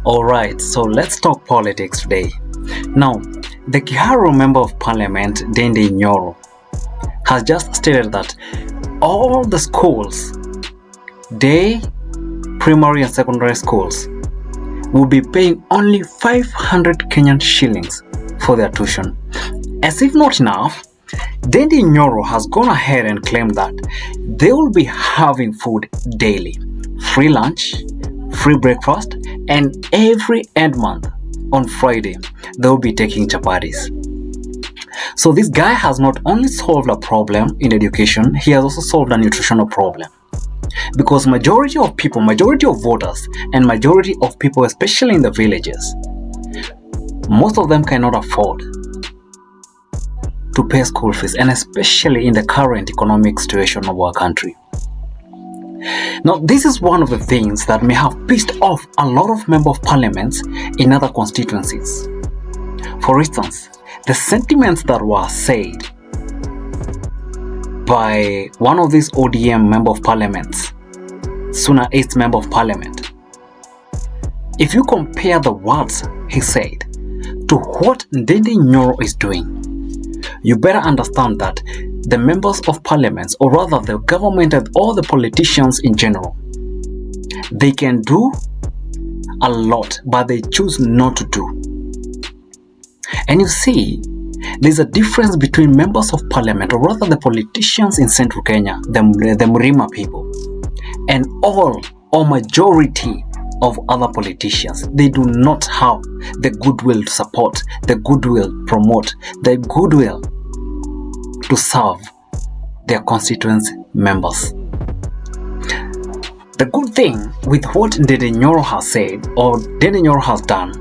Alright, so let's talk politics today. Now, the Kiharu Member of Parliament, Ndindi Nyoro, has just stated that all the schools, day, primary and secondary schools, will be paying only 500 Kenyan shillings for their tuition. As if not enough, Ndindi Nyoro has gone ahead and claimed that they will be having food daily, free lunch, free breakfast, and every end month on Friday they will be taking chapatis. So this guy has not only solved a problem in education, he has also solved a nutritional problem. Because majority of people, majority of voters, and majority of people, especially in the villages, most of them cannot afford to pay school fees, and especially in the current economic situation of our country. Now, this is one of the things that may have pissed off a lot of members of parliaments in other constituencies. For instance, the sentiments that were said by one of these ODM member of parliaments, Suna East member of parliament. If you compare the words he said to what Ndindi Nyoro is doing, you better understand that the members of parliament, or rather the government and all the politicians in general, they can do a lot, but they choose not to do. And you see, there's a difference between members of parliament, or rather the politicians in central Kenya, the Mrima people, and all or majority of other politicians. They do not have the goodwill to support, the goodwill to promote, the goodwill to serve their constituency members. The good thing with what Ndindi Nyoro has said, or Ndindi Nyoro has done,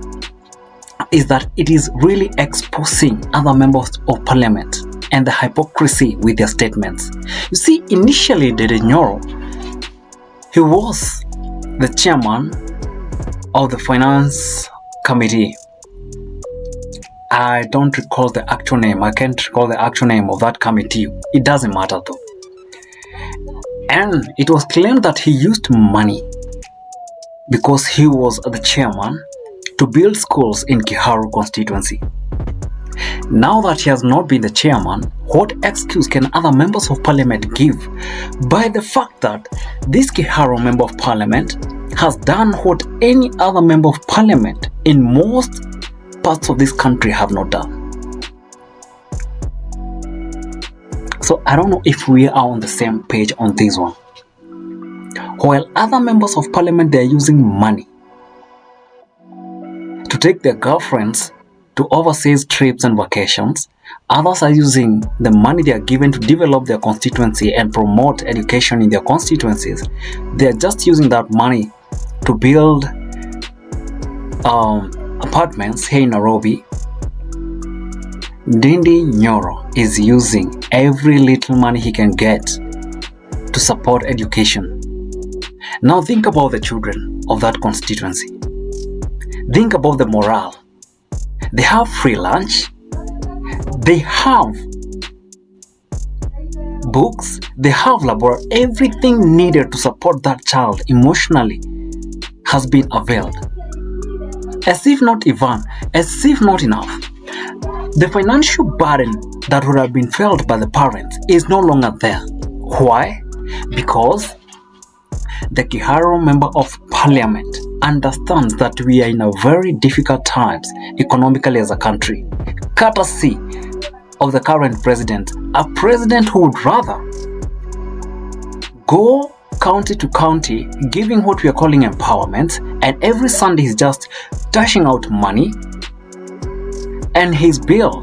is that it is really exposing other members of parliament and the hypocrisy with their statements. You see, initially Ndindi Nyoro, he was the chairman of the finance committee. I don't recall the actual name. I can't recall the actual name of that committee. It doesn't matter though. And it was claimed that he used money because he was the chairman to build schools in Kiharu constituency. Now that he has not been the chairman, what excuse can other members of parliament give by the fact that this Kiharu member of parliament has done what any other member of parliament in most parts of this country have not done? So I don't know if we are on the same page on this one. While other members of parliament, they are using money to take their girlfriends to overseas trips and vacations, others are using the money they are given to develop their constituency and promote education in their constituencies. They are just using that money to build apartments here in Nairobi. Ndindi Nyoro is using every little money he can get to support education. Now think about the children of that constituency. Think about the morale. They have free lunch. They have books. They have laboratory. Everything needed to support that child emotionally has been availed. As if not enough, the financial burden that would have been felt by the parents is no longer there. Why? Because the Kiharu member of parliament understands that we are in a very difficult times economically as a country, courtesy of the current president, a president who would rather go county to county, giving what we are calling empowerment, and every Sunday he's just dashing out money. And his bill,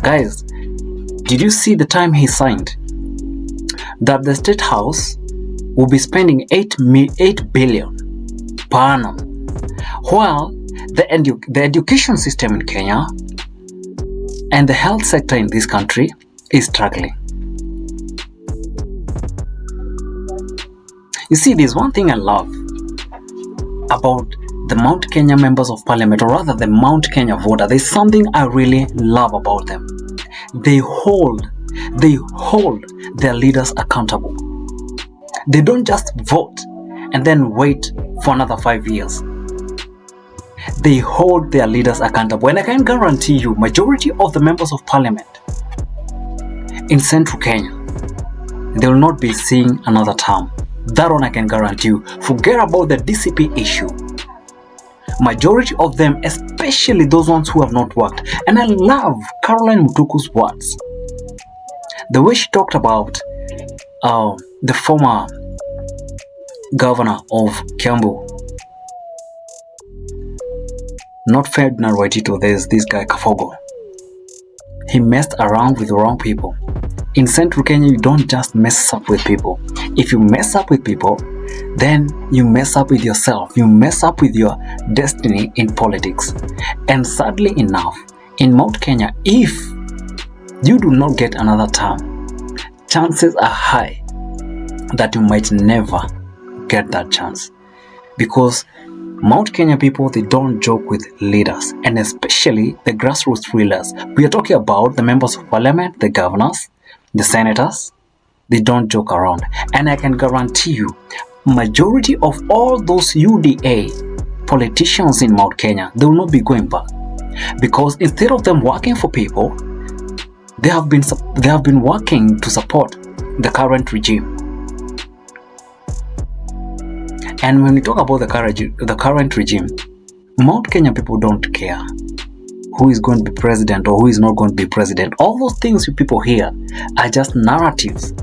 guys, did you see the time he signed that the State House will be spending 8 billion per annum, while the education system in Kenya and the health sector in this country is struggling? You see, there's one thing I love about the Mount Kenya members of parliament, or rather the Mount Kenya voter. There's something I really love about them. They hold their leaders accountable. They don't just vote and then wait for another 5 years. They hold their leaders accountable, and I can guarantee you, majority of the members of parliament in central Kenya, they will not be seeing another term. That one I can guarantee you. Forget about the DCP issue. Majority of them, especially those ones who have not worked. And I love Caroline Mutuku's words. The way she talked about the former governor of Kiambu, not Ferdinand Waitito, there's this guy Kafogo. He messed around with the wrong people. In central Kenya, you don't just mess up with people. If you mess up with people, then you mess up with yourself. You mess up with your destiny in politics. And sadly enough, in Mount Kenya, if you do not get another term, chances are high that you might never get that chance. Because Mount Kenya people, they don't joke with leaders, and especially the grassroots rulers. We are talking about the members of parliament, the governors, the senators. They don't joke around. And I can guarantee you, majority of all those UDA politicians in Mount Kenya, they will not be going back. Because instead of them working for people, they have been working to support the current regime. And when we talk about the current regime, Mount Kenya people don't care who is going to be president or who is not going to be president. All those things you people hear are just narratives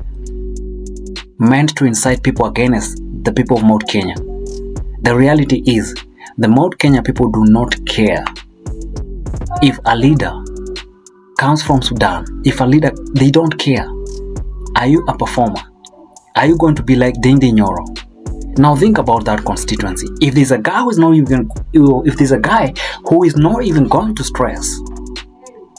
meant to incite people against the people of Mount Kenya. The reality is, the Mount Kenya people do not care if a leader comes from Sudan. If a leader, they don't care. Are you a performer? Are you going to be like Ndindi Nyoro? Now think about that constituency. If there's a guy who is not even going to stress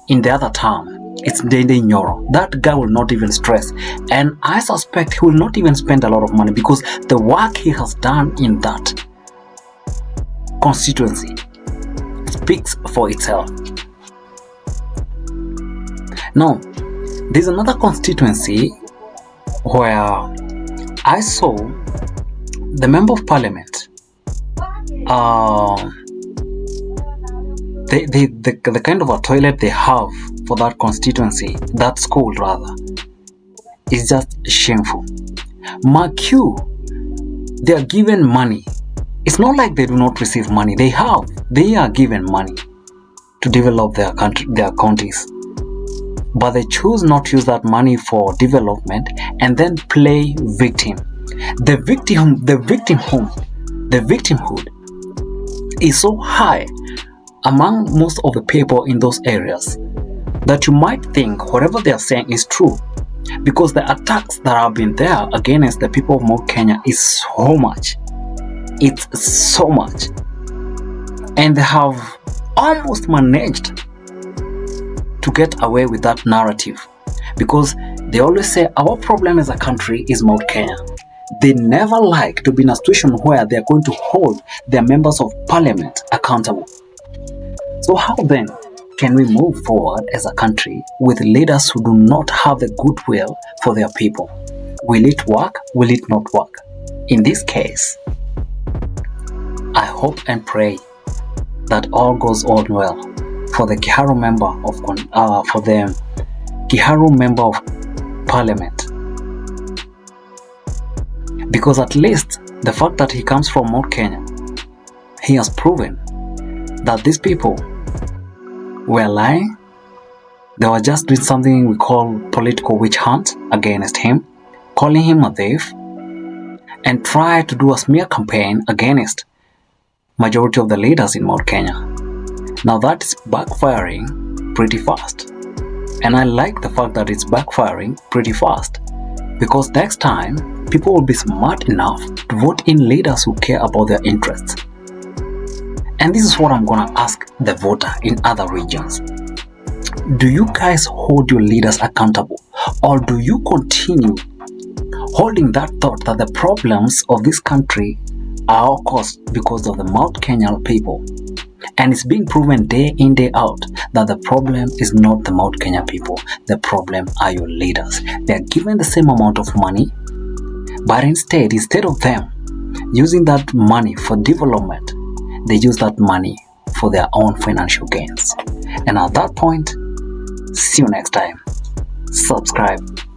in the other term, it's Ndindi Nyoro. That guy will not even stress, and I suspect he will not even spend a lot of money because the work he has done in that constituency speaks for itself. Now, there's another constituency where I saw the member of parliament, the kind of a toilet they have for that constituency, that school rather, is just shameful. Mark you, they are given money. It's not like they do not receive money. They are given money to develop their counties. But they choose not to use that money for development and then play victim. The victimhood is so high among most of the people in those areas that you might think whatever they are saying is true, because the attacks that have been there against the people of Mount Kenya is so much. It's so much. And they have almost managed to get away with that narrative, because they always say our problem as a country is Mount Kenya. They never like to be in a situation where they are going to hold their members of parliament accountable. So how then can we move forward as a country with leaders who do not have the goodwill for their people? Will it work? Will it not work? In this case, I hope and pray that all goes on well for the Kiharu member of parliament. Because at least the fact that he comes from Mount Kenya, he has proven that these people were lying. They were just doing something we call political witch hunt against him, calling him a thief, and try to do a smear campaign against majority of the leaders in Mount Kenya. Now that is backfiring pretty fast. And I like the fact that it's backfiring pretty fast, because next time people will be smart enough to vote in leaders who care about their interests. And this is what I'm gonna ask the voter in other regions. Do you guys hold your leaders accountable, or do you continue holding that thought that the problems of this country are all caused because of the Mount Kenya people? And it's being proven day in, day out that the problem is not the Mount Kenya people. The problem are your leaders. They are given the same amount of money, but instead of them using that money for development, they use that money for their own financial gains. And at that point, see you next time. Subscribe.